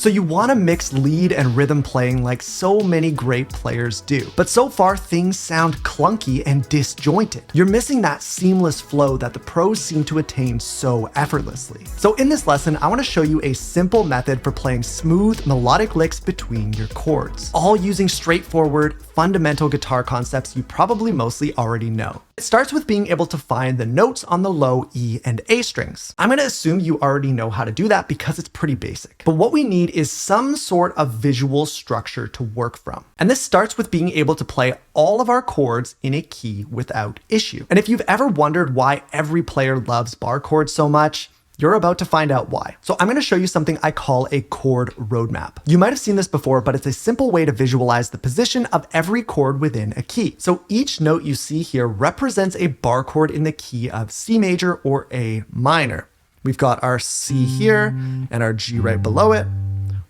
So you want to mix lead and rhythm playing like so many great players do. But so far, things sound clunky and disjointed. You're missing that seamless flow that the pros seem to attain so effortlessly. So in this lesson, I want to show you a simple method for playing smooth melodic licks between your chords, all using straightforward, fundamental guitar concepts you probably mostly already know. It starts with being able to find the notes on the low E and A strings. I'm going to assume you already know how to do that because it's pretty basic. But what we need is some sort of visual structure to work from. And this starts with being able to play all of our chords in a key without issue. And if you've ever wondered why every player loves bar chords so much, you're about to find out why. So I'm going to show you something I call a chord roadmap. You might have seen this before, but it's a simple way to visualize the position of every chord within a key. So each note you see here represents a bar chord in the key of C major or A minor. We've got our C here and our G right below it.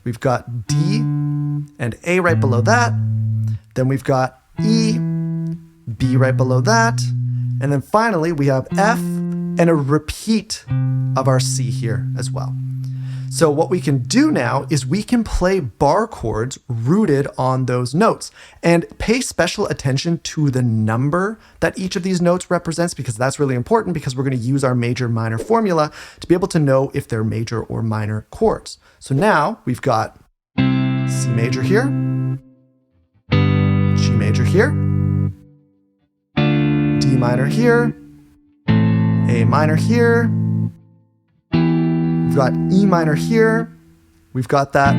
We've got D and A right below that. Then we've got E, B right below that. And then finally we have F and a repeat of our C here as well. So what we can do now is we can play bar chords rooted on those notes and pay special attention to the number that each of these notes represents, because that's really important, because we're going to use our major minor formula to be able to know if they're major or minor chords. So now we've got C major here, G major here, D minor here, A minor here, we've got E minor here, we've got that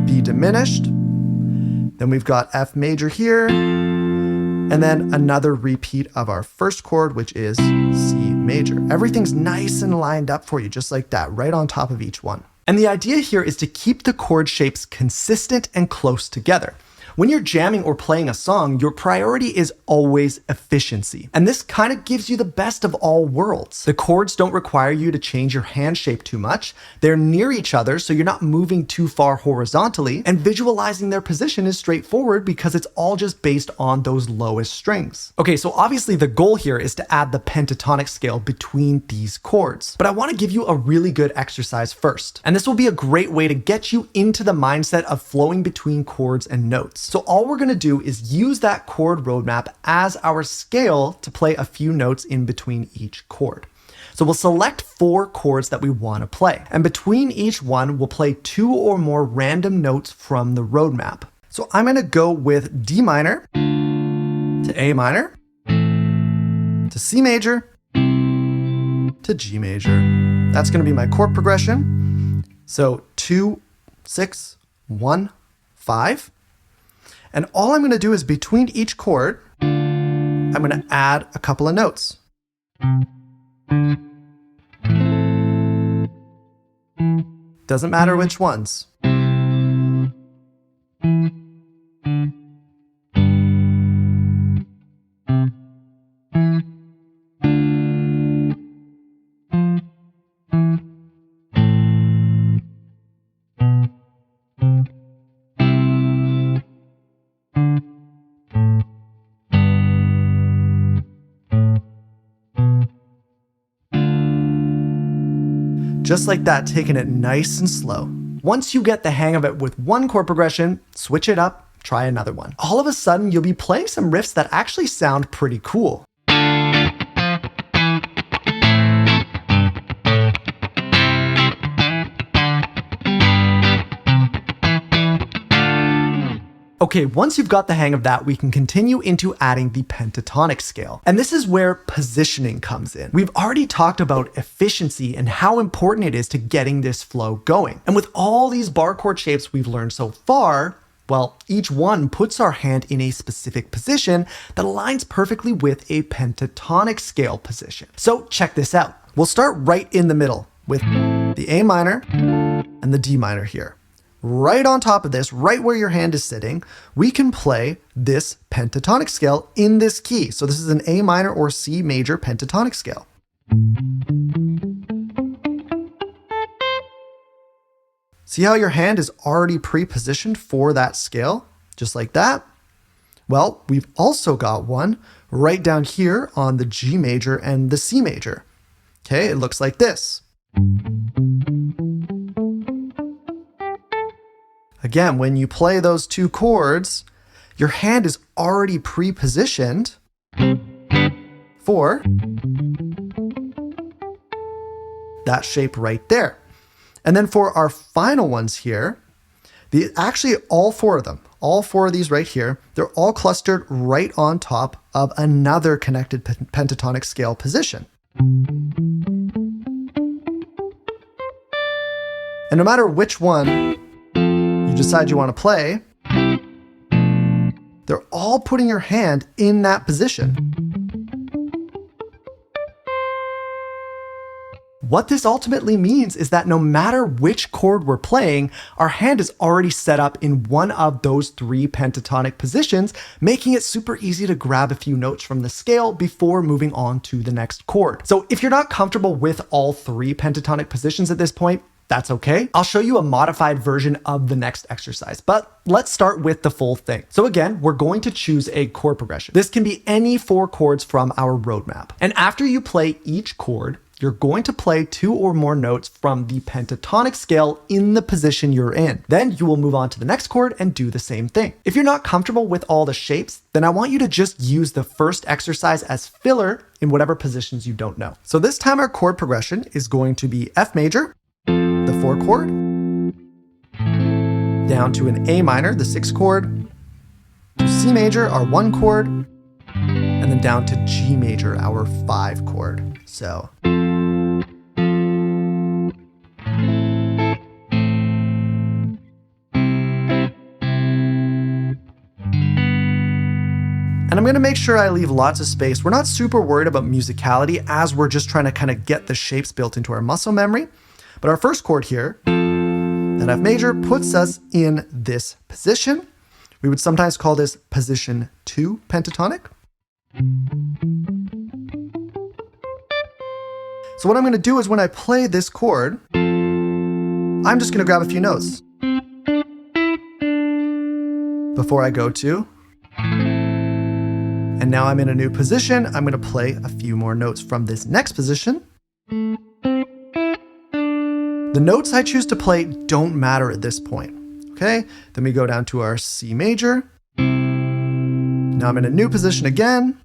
B diminished, then we've got F major here, and then another repeat of our first chord, which is C major. Everything's nice and lined up for you, just like that, right on top of each one. And the idea here is to keep the chord shapes consistent and close together. When you're jamming or playing a song, your priority is always efficiency. And this kind of gives you the best of all worlds. The chords don't require you to change your hand shape too much. They're near each other, so you're not moving too far horizontally. And visualizing their position is straightforward because it's all just based on those lowest strings. Okay, so obviously the goal here is to add the pentatonic scale between these chords. But I want to give you a really good exercise first. And this will be a great way to get you into the mindset of flowing between chords and notes. So all we're going to do is use that chord roadmap as our scale to play a few notes in between each chord. So we'll select 4 chords that we want to play. And between each one, we'll play 2 or more random notes from the roadmap. So I'm going to go with D minor to A minor to C major to G major. That's going to be my chord progression. So 2, 6, 1, 5. And all I'm going to do is between each chord, I'm going to add a couple of notes. Doesn't matter which ones. Just like that, taking it nice and slow. Once you get the hang of it with one chord progression, switch it up, try another one. All of a sudden, you'll be playing some riffs that actually sound pretty cool. Okay, once you've got the hang of that, we can continue into adding the pentatonic scale. And this is where positioning comes in. We've already talked about efficiency and how important it is to getting this flow going. And with all these bar chord shapes we've learned so far, well, each one puts our hand in a specific position that aligns perfectly with a pentatonic scale position. So check this out. We'll start right in the middle with the A minor and the D minor here. Right on top of this, right where your hand is sitting, we can play this pentatonic scale in this key. So this is an A minor or C major pentatonic scale. See how your hand is already pre-positioned for that scale? Just like that. Well, we've also got one right down here on the G major and the C major. Okay, it looks like this. Again, when you play those two chords, your hand is already pre-positioned for that shape right there. And then for our final ones here, actually all four of these right here, they're all clustered right on top of another connected pentatonic scale position. And no matter which one you decide you want to play, they're all putting your hand in that position. What this ultimately means is that no matter which chord we're playing, our hand is already set up in one of those three pentatonic positions, making it super easy to grab a few notes from the scale before moving on to the next chord. So if you're not comfortable with all three pentatonic positions at this point, that's okay. I'll show you a modified version of the next exercise, but let's start with the full thing. So again, we're going to choose a chord progression. This can be any 4 chords from our roadmap. And after you play each chord, you're going to play 2 or more notes from the pentatonic scale in the position you're in. Then you will move on to the next chord and do the same thing. If you're not comfortable with all the shapes, then I want you to just use the first exercise as filler in whatever positions you don't know. So this time our chord progression is going to be F major, the 4 chord, down to an A minor, the 6 chord, to C major, our 1 chord, and then down to G major, our 5 chord. So. And I'm going to make sure I leave lots of space. We're not super worried about musicality as we're just trying to kind of get the shapes built into our muscle memory. But our first chord here, that F major, puts us in this position. We would sometimes call this position 2 pentatonic. So what I'm going to do is when I play this chord, I'm just going to grab a few notes before I go to. And now I'm in a new position. I'm going to play a few more notes from this next position. The notes I choose to play don't matter at this point. Okay, then we go down to our C major. Now I'm in a new position again.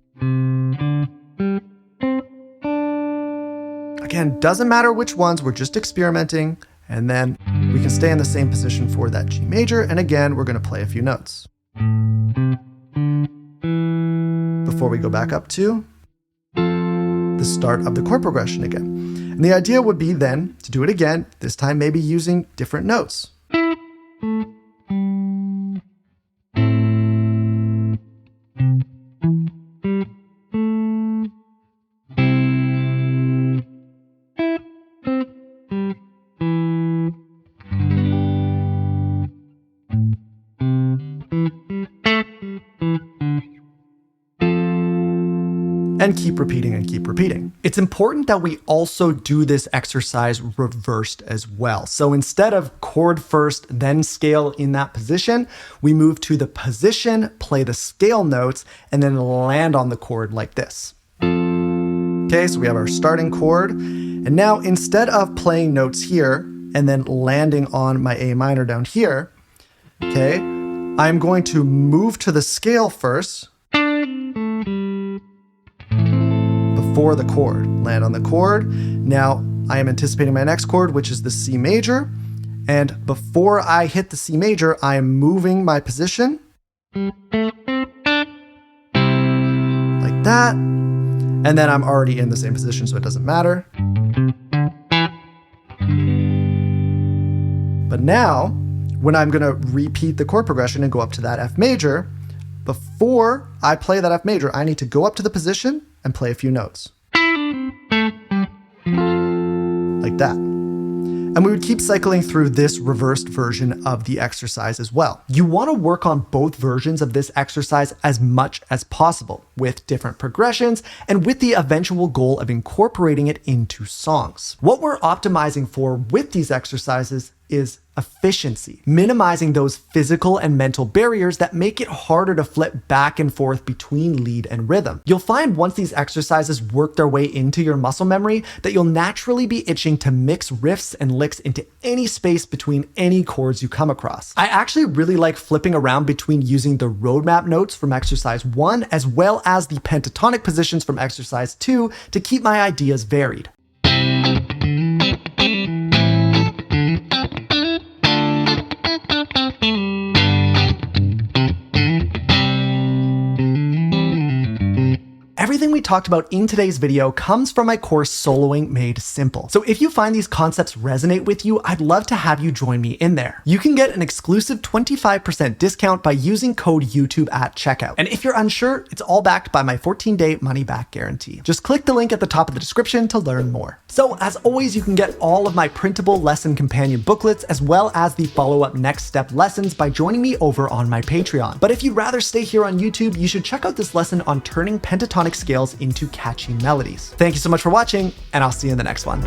Again, doesn't matter which ones, we're just experimenting. And then we can stay in the same position for that G major. And again, we're going to play a few notes before we go back up to the start of the chord progression again. And the idea would be then to do it again, this time maybe using different notes. And keep repeating and keep repeating. It's important that we also do this exercise reversed as well. So instead of chord first, then scale in that position, we move to the position, play the scale notes, and then land on the chord like this. Okay, so we have our starting chord. And now instead of playing notes here and then landing on my A minor down here, okay, I'm going to move to the scale first, before the chord, land on the chord. Now I am anticipating my next chord, which is the C major. And before I hit the C major, I am moving my position like that. And then I'm already in the same position, so it doesn't matter. But now, when I'm gonna repeat the chord progression and go up to that F major, before I play that F major, I need to go up to the position and play a few notes. Like that. And we would keep cycling through this reversed version of the exercise as well. You want to work on both versions of this exercise as much as possible, with different progressions and with the eventual goal of incorporating it into songs. What we're optimizing for with these exercises is efficiency, minimizing those physical and mental barriers that make it harder to flip back and forth between lead and rhythm. You'll find once these exercises work their way into your muscle memory that you'll naturally be itching to mix riffs and licks into any space between any chords you come across. I actually really like flipping around between using the roadmap notes from exercise 1 as well as the pentatonic positions from exercise 2 to keep my ideas varied. Everything we talked about in today's video comes from my course Soloing Made Simple. So if you find these concepts resonate with you, I'd love to have you join me in there. You can get an exclusive 25% discount by using code YouTube at checkout. And if you're unsure, it's all backed by my 14-day money-back guarantee. Just click the link at the top of the description to learn more. So as always, you can get all of my printable lesson companion booklets as well as the follow-up next step lessons by joining me over on my Patreon. But if you'd rather stay here on YouTube, you should check out this lesson on turning pentatonic scales into catchy melodies. Thank you so much for watching, and I'll see you in the next one.